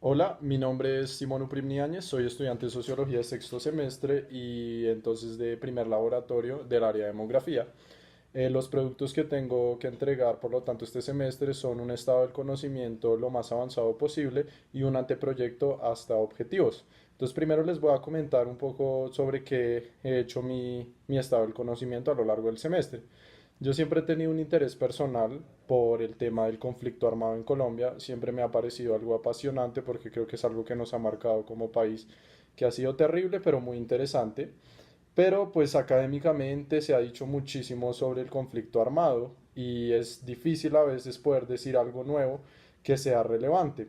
Hola, mi nombre es Simón Uprimni Áñez, soy estudiante de Sociología de sexto semestre y entonces de primer laboratorio del área de demografía. Los productos que tengo que entregar, por lo tanto, este semestre son un estado del conocimiento lo más avanzado posible y un anteproyecto hasta objetivos. Entonces, primero les voy a comentar un poco sobre qué he hecho mi estado del conocimiento a lo largo del semestre. Yo siempre he tenido un interés personal por el tema del conflicto armado en Colombia. Siempre me ha parecido algo apasionante porque creo que es algo que nos ha marcado como país, que ha sido terrible pero muy interesante. Pero pues académicamente se ha dicho muchísimo sobre el conflicto armado y es difícil a veces poder decir algo nuevo que sea relevante.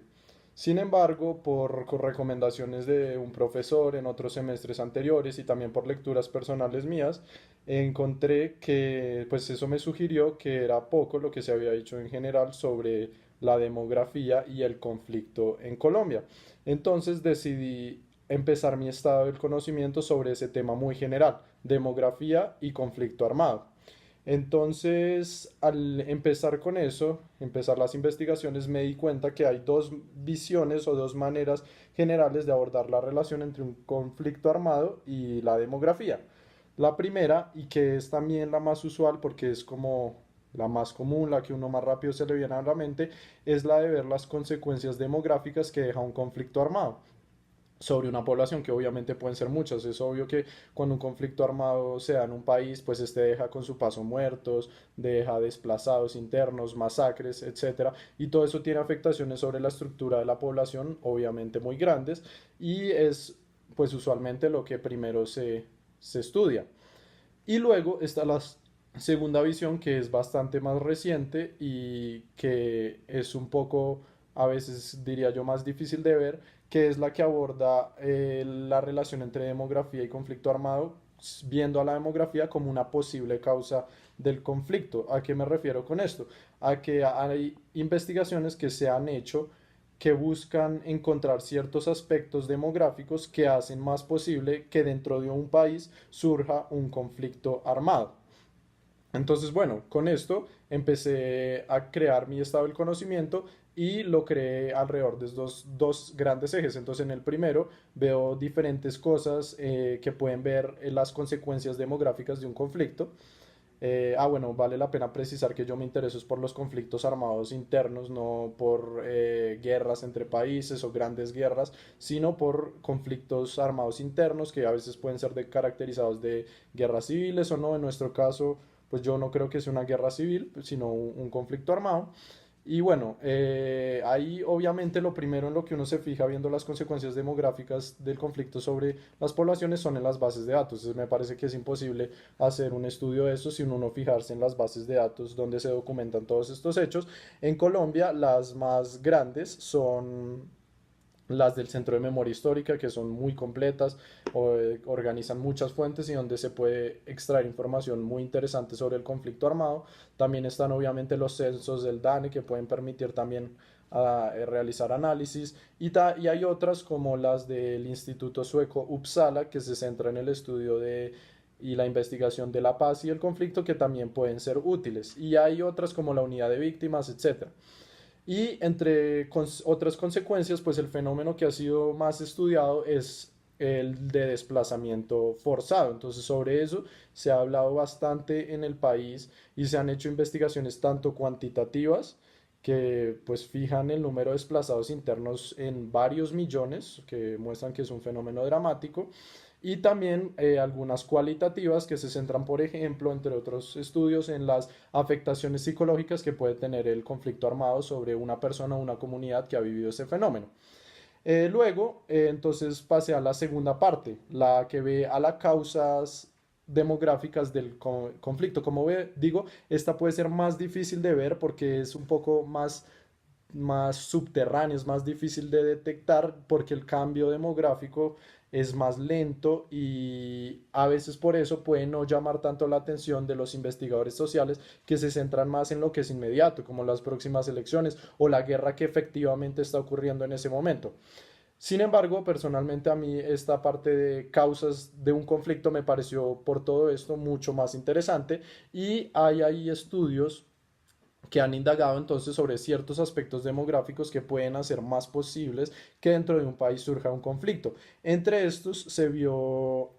Sin embargo, por recomendaciones de un profesor en otros semestres anteriores y también por lecturas personales mías, encontré que pues eso me sugirió que era poco lo que se había dicho en general sobre la demografía y el conflicto en Colombia. Entonces decidí empezar mi estado del conocimiento sobre ese tema muy general, demografía y conflicto armado. Entonces, al empezar con eso, empezar las investigaciones, me di cuenta que hay dos visiones o dos maneras generales de abordar la relación entre un conflicto armado y la demografía. La primera, y que es también la más usual porque es como la más común, la que uno más rápido se le viene a la mente, es la de ver las consecuencias demográficas que deja un conflicto armado sobre una población, que obviamente pueden ser muchas. Es obvio que cuando un conflicto armado se da en un país, pues este deja con su paso muertos, deja desplazados internos, masacres, etcétera, y todo eso tiene afectaciones sobre la estructura de la población, obviamente muy grandes, y es pues usualmente lo que primero se estudia. Y luego está la segunda visión, que es bastante más reciente y que es un poco, a veces diría yo, más difícil de ver, que es la que aborda la relación entre demografía y conflicto armado, viendo a la demografía como una posible causa del conflicto. ¿A qué me refiero con esto? A que hay investigaciones que se han hecho que buscan encontrar ciertos aspectos demográficos que hacen más posible que dentro de un país surja un conflicto armado. Entonces, bueno, con esto empecé a crear mi estado del conocimiento y lo creé alrededor de dos grandes ejes. Entonces, en el primero veo diferentes cosas que pueden ver las consecuencias demográficas de un conflicto. Bueno, vale la pena precisar que yo me intereso es por los conflictos armados internos, no por guerras entre países o grandes guerras, sino por conflictos armados internos que a veces pueden ser caracterizados de guerras civiles o no. En nuestro caso, pues yo no creo que sea una guerra civil, sino un conflicto armado. Y bueno, ahí obviamente lo primero en lo que uno se fija viendo las consecuencias demográficas del conflicto sobre las poblaciones son en las bases de datos. Entonces me parece que es imposible hacer un estudio de eso sin uno fijarse en las bases de datos donde se documentan todos estos hechos. En Colombia las más grandes son las del Centro de Memoria Histórica, que son muy completas, organizan muchas fuentes y donde se puede extraer información muy interesante sobre el conflicto armado. También están obviamente los censos del DANE que pueden permitir también realizar análisis y hay otras como las del Instituto Sueco Uppsala que se centra en el estudio de y la investigación de la paz y el conflicto que también pueden ser útiles. Y hay otras como la unidad de víctimas, etcétera. Y entre otras consecuencias, pues el fenómeno que ha sido más estudiado es el de desplazamiento forzado. Entonces sobre eso se ha hablado bastante en el país y se han hecho investigaciones tanto cuantitativas que pues fijan el número de desplazados internos en varios millones, que muestran que es un fenómeno dramático, y también algunas cualitativas que se centran, por ejemplo, entre otros estudios, en las afectaciones psicológicas que puede tener el conflicto armado sobre una persona o una comunidad que ha vivido ese fenómeno. Luego, entonces pasé a la segunda parte, la que ve a las causas demográficas del conflicto. Como digo, esta puede ser más difícil de ver porque es un poco más subterráneo, es más difícil de detectar porque el cambio demográfico es más lento y a veces por eso puede no llamar tanto la atención de los investigadores sociales que se centran más en lo que es inmediato, como las próximas elecciones o la guerra que efectivamente está ocurriendo en ese momento. Sin embargo, personalmente a mí esta parte de causas de un conflicto me pareció por todo esto mucho más interesante y hay ahí estudios que han indagado entonces sobre ciertos aspectos demográficos que pueden hacer más posibles que dentro de un país surja un conflicto. Entre estos se vio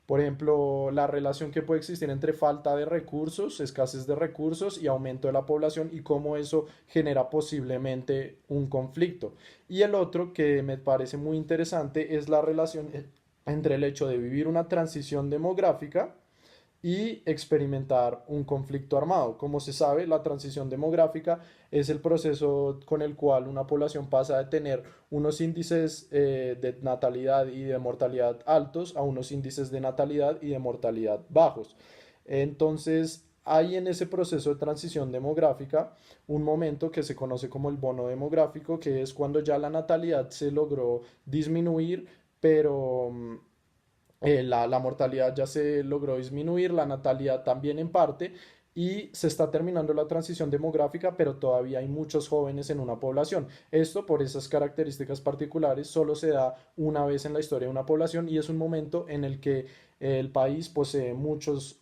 por ejemplo, la relación que puede existir entre falta de recursos, escasez de recursos y aumento de la población y cómo eso genera posiblemente un conflicto. Y el otro que me parece muy interesante es la relación entre el hecho de vivir una transición demográfica y experimentar un conflicto armado. Como se sabe, la transición demográfica es el proceso con el cual una población pasa de tener unos índices de natalidad y de mortalidad altos a unos índices de natalidad y de mortalidad bajos. Entonces, hay en ese proceso de transición demográfica un momento que se conoce como el bono demográfico, que es cuando ya la natalidad se logró disminuir, pero la mortalidad ya se logró disminuir, la natalidad también en parte, y se está terminando la transición demográfica, pero todavía hay muchos jóvenes en una población. Esto, por esas características particulares, solo se da una vez en la historia de una población y es un momento en el que el país posee muchos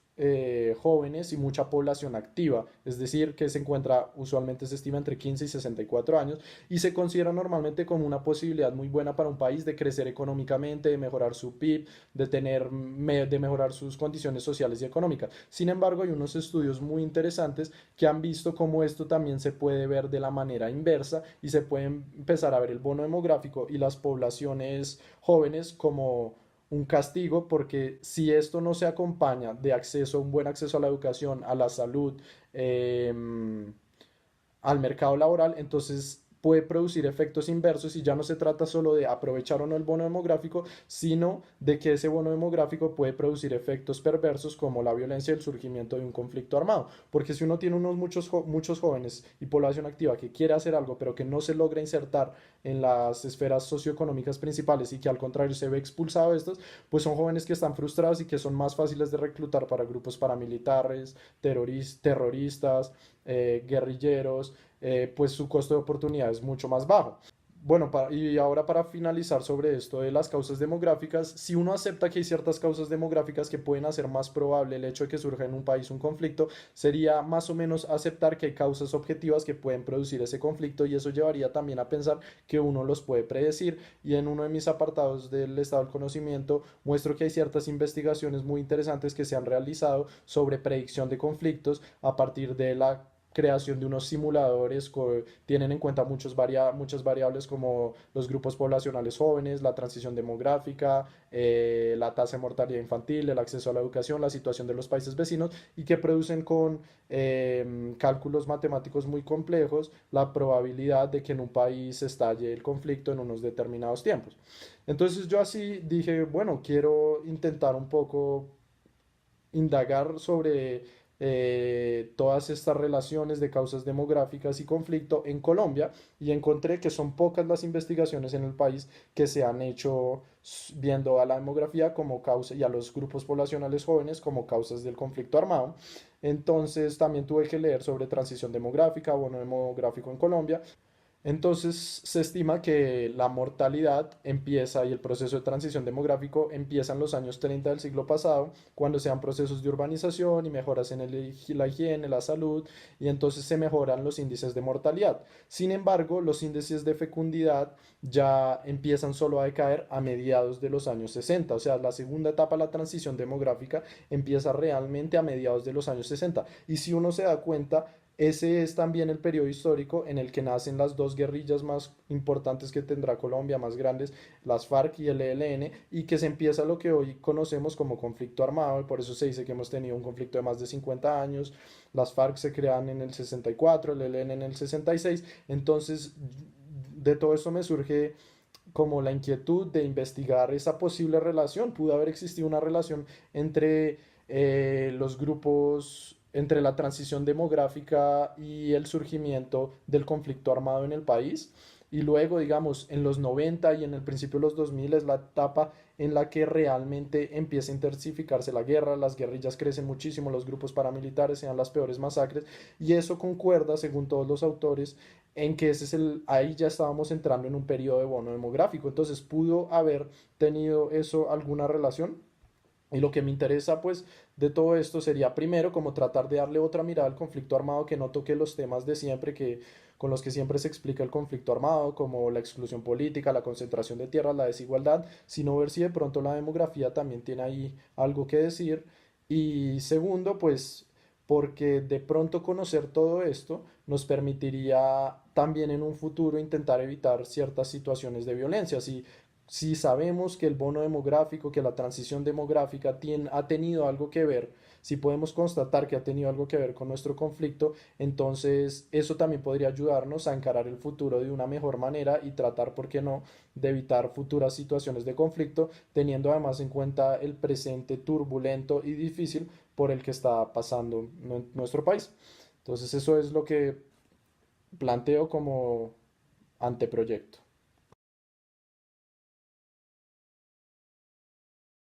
jóvenes y mucha población activa, es decir, que se encuentra, usualmente se estima entre 15 y 64 años, y se considera normalmente como una posibilidad muy buena para un país de crecer económicamente, de mejorar su PIB, de mejorar sus condiciones sociales y económicas. Sin embargo, hay unos estudios muy interesantes que han visto cómo esto también se puede ver de la manera inversa y se puede empezar a ver el bono demográfico y las poblaciones jóvenes como un castigo, porque si esto no se acompaña de acceso, un buen acceso a la educación, a la salud, eh, al mercado laboral, entonces puede producir efectos inversos y ya no se trata solo de aprovechar o no el bono demográfico, sino de que ese bono demográfico puede producir efectos perversos como la violencia y el surgimiento de un conflicto armado. Porque si uno tiene muchos jóvenes y población activa que quiere hacer algo, pero que no se logra insertar en las esferas socioeconómicas principales y que al contrario se ve expulsado de estos, pues son jóvenes que están frustrados y que son más fáciles de reclutar para grupos paramilitares, terroristas, guerrilleros, pues su costo de oportunidad es mucho más bajo. Bueno, y ahora para finalizar sobre esto de las causas demográficas, si uno acepta que hay ciertas causas demográficas que pueden hacer más probable el hecho de que surja en un país un conflicto, sería más o menos aceptar que hay causas objetivas que pueden producir ese conflicto y eso llevaría también a pensar que uno los puede predecir. Y en uno de mis apartados del estado del conocimiento muestro que hay ciertas investigaciones muy interesantes que se han realizado sobre predicción de conflictos a partir de la creación de unos simuladores que tienen en cuenta muchas variables como los grupos poblacionales jóvenes, la transición demográfica, la tasa de mortalidad infantil, el acceso a la educación, la situación de los países vecinos y que producen con cálculos matemáticos muy complejos la probabilidad de que en un país estalle el conflicto en unos determinados tiempos. Entonces yo así dije, bueno, quiero intentar un poco indagar sobre todas estas relaciones de causas demográficas y conflicto en Colombia y encontré que son pocas las investigaciones en el país que se han hecho viendo a la demografía como causa y a los grupos poblacionales jóvenes como causas del conflicto armado. Entonces también tuve que leer sobre transición demográfica, bono demográfico en Colombia. Entonces se estima que la mortalidad empieza y el proceso de transición demográfico empieza en los años 30 del siglo pasado, cuando se dan procesos de urbanización y mejoras en la higiene, la salud, y entonces se mejoran los índices de mortalidad. Sin embargo, los índices de fecundidad ya empiezan solo a decaer a mediados de los años 60, o sea, la segunda etapa de la transición demográfica empieza realmente a mediados de los años 60. Y si uno se da cuenta, ese es también el periodo histórico en el que nacen las dos guerrillas más importantes que tendrá Colombia, más grandes, las FARC y el ELN, y que se empieza lo que hoy conocemos como conflicto armado, y por eso se dice que hemos tenido un conflicto de más de 50 años. Las FARC se crean en el 64, el ELN en el 66. Entonces, de todo esto me surge como la inquietud de investigar esa posible relación. Pudo haber existido una relación entre los grupos, entre la transición demográfica y el surgimiento del conflicto armado en el país. Y luego, digamos, en los 90 y en el principio de los 2000 es la etapa en la que realmente empieza a intensificarse la guerra, las guerrillas crecen muchísimo, los grupos paramilitares sean las peores masacres, y eso concuerda, según todos los autores, en que ahí ya estábamos entrando en un periodo de bono demográfico. Entonces, ¿pudo haber tenido eso alguna relación? Y lo que me interesa, pues, de todo esto sería primero como tratar de darle otra mirada al conflicto armado que no toque los temas de siempre que con los que siempre se explica el conflicto armado, como la exclusión política, la concentración de tierras, la desigualdad, sino ver si de pronto la demografía también tiene ahí algo que decir. Y segundo, pues, porque de pronto conocer todo esto nos permitiría también en un futuro intentar evitar ciertas situaciones de violencia. Si sabemos que el bono demográfico, que la transición demográfica ha tenido algo que ver, si podemos constatar que ha tenido algo que ver con nuestro conflicto, entonces eso también podría ayudarnos a encarar el futuro de una mejor manera y tratar, ¿por qué no?, de evitar futuras situaciones de conflicto, teniendo además en cuenta el presente turbulento y difícil por el que está pasando nuestro país. Entonces eso es lo que planteo como anteproyecto.